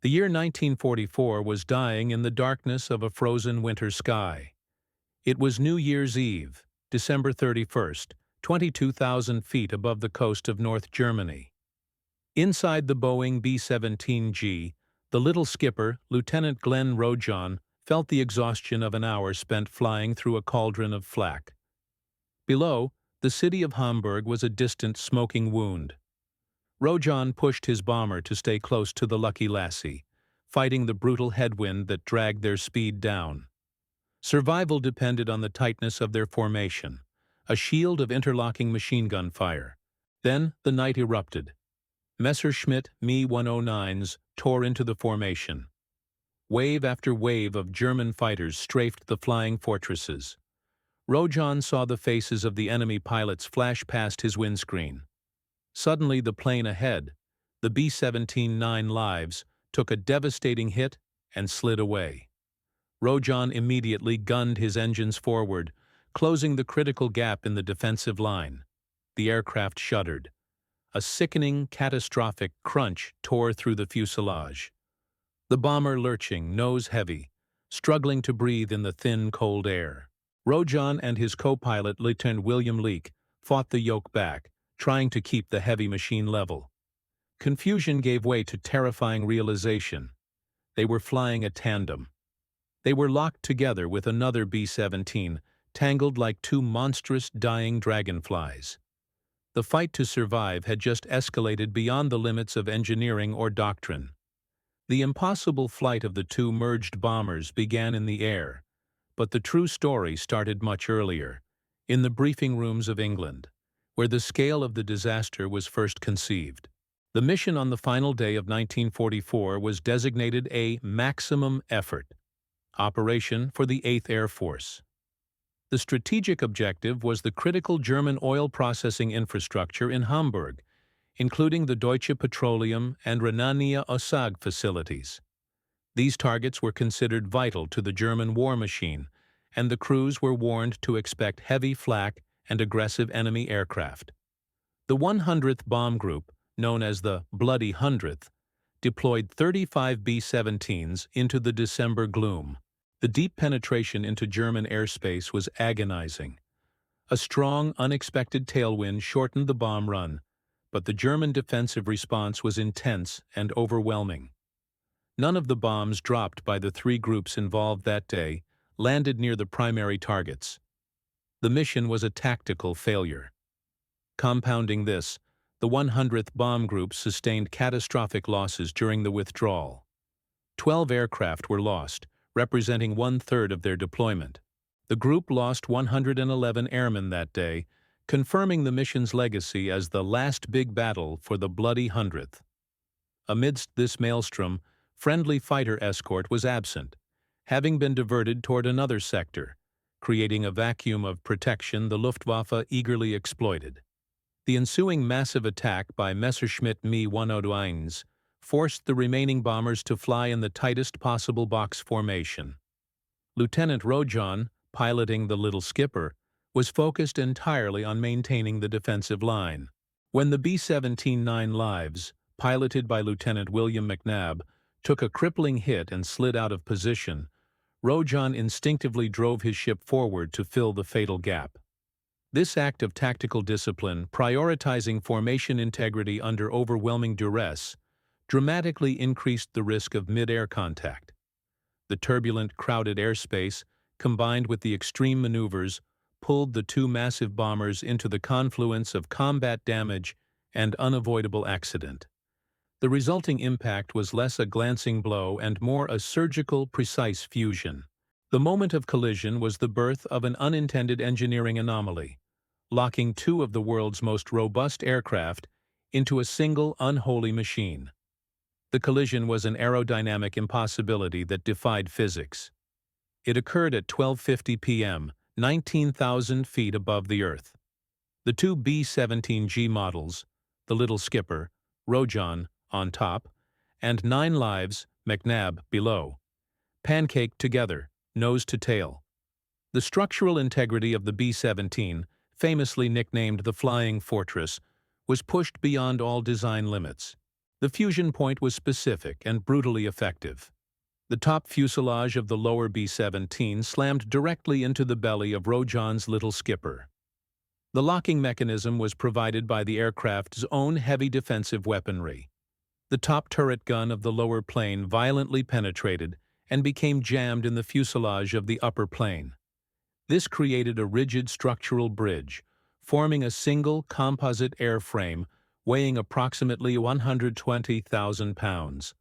The year 1944 was dying in the darkness of a frozen winter sky. It was New Year's Eve, December 31st, 22,000 feet above the coast of North Germany. Inside the Boeing B-17G, the little skipper, Lieutenant Glenn Rojohn, felt the exhaustion of an hour spent flying through a cauldron of flak. Below, the city of Hamburg was a distant smoking wound. Rojohn pushed his bomber to stay close to the lucky lassie, fighting the brutal headwind that dragged their speed down. Survival depended on the tightness of their formation, a shield of interlocking machine gun fire. Then the night erupted. Messerschmitt Me-109s tore into the formation. Wave after wave of German fighters strafed the flying fortresses. Rojohn saw the faces of the enemy pilots flash past his windscreen. Suddenly the plane ahead, the B-17 9 Lives, took a devastating hit and slid away. Rojohn immediately gunned his engines forward, closing the critical gap in the defensive line. The aircraft shuddered. A sickening, catastrophic crunch tore through the fuselage. The bomber lurching, nose heavy, struggling to breathe in the thin, cold air. Rojohn and his co-pilot, Lieutenant William Leek, fought the yoke back, trying to keep the heavy machine level. Confusion gave way to terrifying realization. They were flying a tandem. They were locked together with another B-17, tangled like two monstrous, dying dragonflies. The fight to survive had just escalated beyond the limits of engineering or doctrine. The impossible flight of the two merged bombers began in the air, but the true story started much earlier, in the briefing rooms of England, where the scale of the disaster was first conceived. The mission on the final day of 1944 was designated a maximum effort operation for the 8th Air Force. The strategic objective was the critical German oil processing infrastructure in Hamburg, including the Deutsche Petroleum and Renania-Osag facilities. These targets were considered vital to the German war machine, and the crews were warned to expect heavy flak and aggressive enemy aircraft. The 100th Bomb Group, known as the Bloody Hundredth, deployed 35 B-17s into the December gloom. The deep penetration into German airspace was agonizing. A strong, unexpected tailwind shortened the bomb run, but the German defensive response was intense and overwhelming. None of the bombs dropped by the three groups involved that day landed near the primary targets. The mission was a tactical failure. Compounding this, the 100th Bomb Group sustained catastrophic losses during the withdrawal. 12 aircraft were lost, representing 1/3 of their deployment. The group lost 111 airmen that day, confirming the mission's legacy as the last big battle for the Bloody Hundredth. Amidst this maelstrom, friendly fighter escort was absent, having been diverted toward another sector, creating a vacuum of protection the Luftwaffe eagerly exploited. The ensuing massive attack by Messerschmitt Me-109s forced the remaining bombers to fly in the tightest possible box formation. Lieutenant Rojohn, piloting the little skipper, was focused entirely on maintaining the defensive line. When the B-17 9 Lives, piloted by Lieutenant William McNabb, took a crippling hit and slid out of position, Rojohn instinctively drove his ship forward to fill the fatal gap. This act of tactical discipline, prioritizing formation integrity under overwhelming duress, dramatically increased the risk of mid-air contact. The turbulent, crowded airspace, combined with the extreme maneuvers, pulled the two massive bombers into the confluence of combat damage and unavoidable accident. The resulting impact was less a glancing blow and more a surgical, precise fusion. The moment of collision was the birth of an unintended engineering anomaly, locking two of the world's most robust aircraft into a single unholy machine. The collision was an aerodynamic impossibility that defied physics. It occurred at 12:50 p.m., 19,000 feet above the Earth. The two B-17G models, the little skipper, Rojohn, on top, and 9 Lives, McNabb, below, pancaked together, nose to tail. The structural integrity of the B-17, famously nicknamed the Flying Fortress, was pushed beyond all design limits. The fusion point was specific and brutally effective. The top fuselage of the lower B-17 slammed directly into the belly of Rojohn's little skipper. The locking mechanism was provided by the aircraft's own heavy defensive weaponry. The top turret gun of the lower plane violently penetrated and became jammed in the fuselage of the upper plane. This created a rigid structural bridge, forming a single composite airframe weighing approximately 120,000 pounds.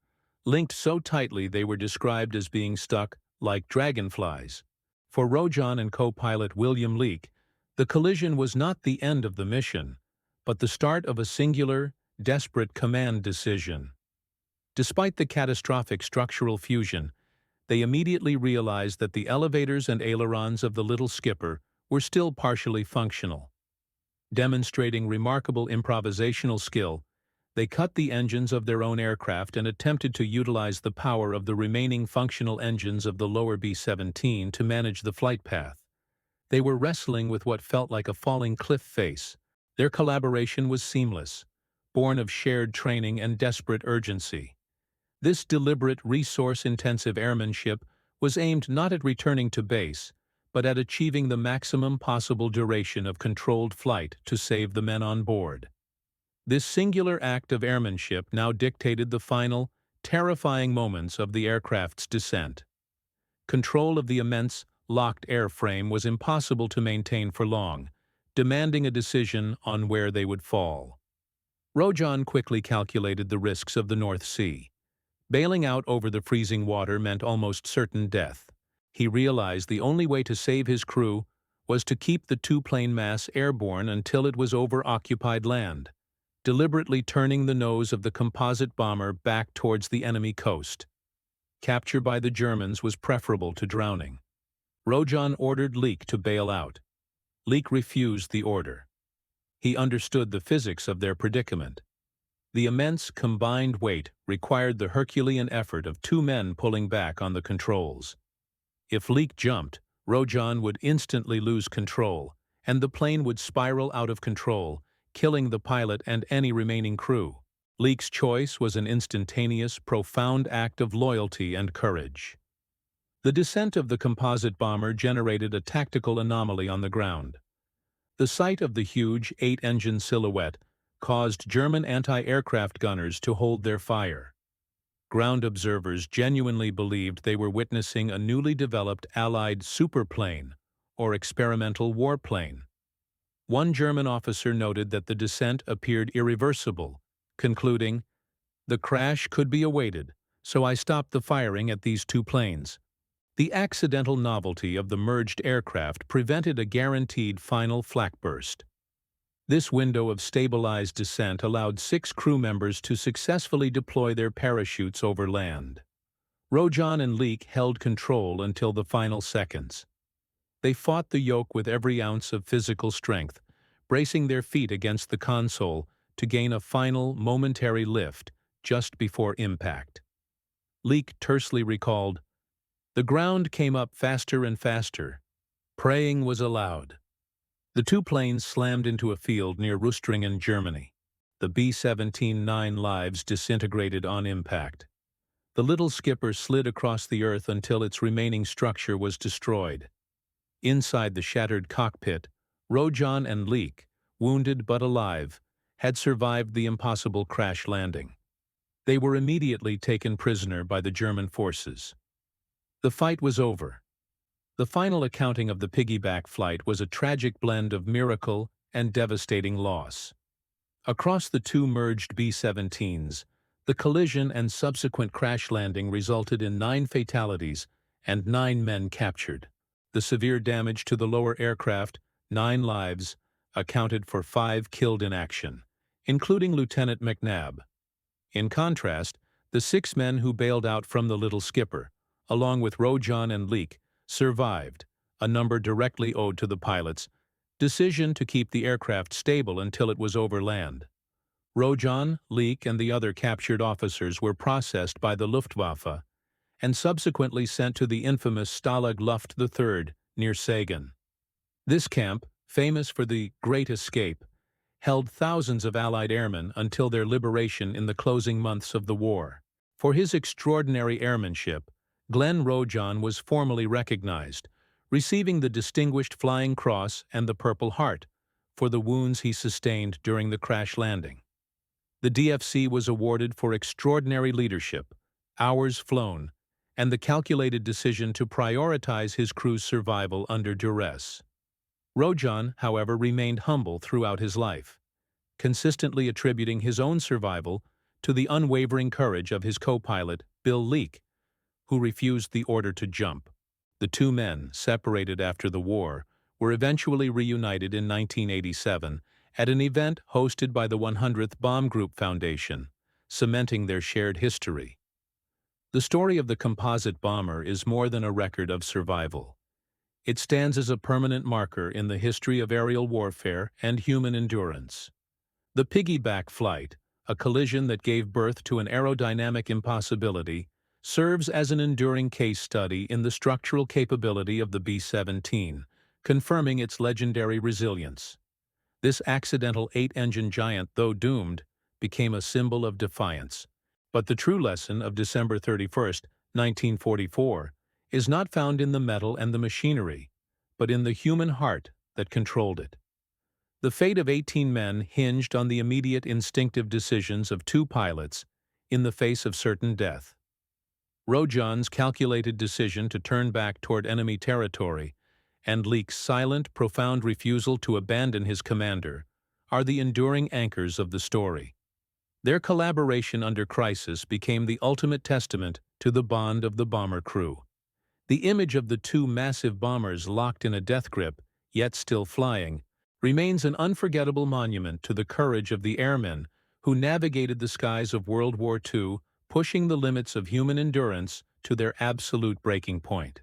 Linked so tightly they were described as being stuck like dragonflies. For Rojohn and co-pilot William Leek, the collision was not the end of the mission, but the start of a singular, desperate command decision. Despite the catastrophic structural fusion, they immediately realized that the elevators and ailerons of the little skipper were still partially functional. Demonstrating remarkable improvisational skill, they cut the engines of their own aircraft and attempted to utilize the power of the remaining functional engines of the lower B-17 to manage the flight path. They were wrestling with what felt like a falling cliff face. Their collaboration was seamless, born of shared training and desperate urgency. This deliberate, resource-intensive airmanship was aimed not at returning to base, but at achieving the maximum possible duration of controlled flight to save the men on board. This singular act of airmanship now dictated the final, terrifying moments of the aircraft's descent. Control of the immense, locked airframe was impossible to maintain for long, demanding a decision on where they would fall. Rojohn quickly calculated the risks of the North Sea. Bailing out over the freezing water meant almost certain death. He realized the only way to save his crew was to keep the two-plane mass airborne until it was over occupied land, deliberately turning the nose of the composite bomber back towards the enemy coast. Capture by the Germans was preferable to drowning. Rojohn ordered Leek to bail out. Leek refused the order. He understood the physics of their predicament. The immense combined weight required the Herculean effort of two men pulling back on the controls. If Leek jumped, Rojohn would instantly lose control, and the plane would spiral out of control, killing the pilot and any remaining crew. Leek's choice was an instantaneous, profound act of loyalty and courage. The descent of the composite bomber generated a tactical anomaly on the ground. The sight of the huge, 8-engine silhouette caused German anti-aircraft gunners to hold their fire. Ground observers genuinely believed they were witnessing a newly developed Allied superplane, or experimental warplane. One German officer noted that the descent appeared irreversible, concluding, "The crash could be avoided, so I stopped the firing at these two planes." The accidental novelty of the merged aircraft prevented a guaranteed final flak burst. This window of stabilized descent allowed 6 crew members to successfully deploy their parachutes over land. Rojohn and Leek held control until the final seconds. They fought the yoke with every ounce of physical strength, bracing their feet against the console to gain a final, momentary lift just before impact. Leek tersely recalled, "The ground came up faster and faster. Praying was allowed." The two planes slammed into a field near Rustringen, Germany. The B-17 9 lives disintegrated on impact. The little skipper slid across the earth until its remaining structure was destroyed. Inside the shattered cockpit, Rojohn and Leek, wounded but alive, had survived the impossible crash landing. They were immediately taken prisoner by the German forces. The fight was over. The final accounting of the Piggyback Flight was a tragic blend of miracle and devastating loss. Across the two merged B-17s, the collision and subsequent crash landing resulted in 9 fatalities and 9 men captured. The severe damage to the lower aircraft, 9 lives, accounted for 5 killed in action, including Lieutenant McNabb. In contrast, the 6 men who bailed out from the little skipper, along with Rojohn and Leek, survived, a number directly owed to the pilot's decision to keep the aircraft stable until it was over land. Rojohn, Leek, and the other captured officers were processed by the Luftwaffe and subsequently sent to the infamous Stalag Luft III near Sagan. This camp, famous for the Great Escape, held thousands of Allied airmen until their liberation in the closing months of the war. For his extraordinary airmanship, Glenn Rojohn was formally recognized, receiving the Distinguished Flying Cross and the Purple Heart for the wounds he sustained during the crash landing. The DFC was awarded for extraordinary leadership, hours flown, and the calculated decision to prioritize his crew's survival under duress. Rojohn, however, remained humble throughout his life, consistently attributing his own survival to the unwavering courage of his co-pilot, Bill Leek, who refused the order to jump. The two men, separated after the war, were eventually reunited in 1987 at an event hosted by the 100th Bomb Group Foundation, cementing their shared history. The story of the composite bomber is more than a record of survival. It stands as a permanent marker in the history of aerial warfare and human endurance. The Piggyback Flight, a collision that gave birth to an aerodynamic impossibility, serves as an enduring case study in the structural capability of the B-17, confirming its legendary resilience. This accidental 8-engine giant, though doomed, became a symbol of defiance. But the true lesson of December 31, 1944, is not found in the metal and the machinery, but in the human heart that controlled it. The fate of 18 men hinged on the immediate instinctive decisions of two pilots in the face of certain death. Rojohn's calculated decision to turn back toward enemy territory and Leek's silent, profound refusal to abandon his commander are the enduring anchors of the story. Their collaboration under crisis became the ultimate testament to the bond of the bomber crew. The image of the two massive bombers locked in a death grip, yet still flying, remains an unforgettable monument to the courage of the airmen who navigated the skies of World War II, pushing the limits of human endurance to their absolute breaking point.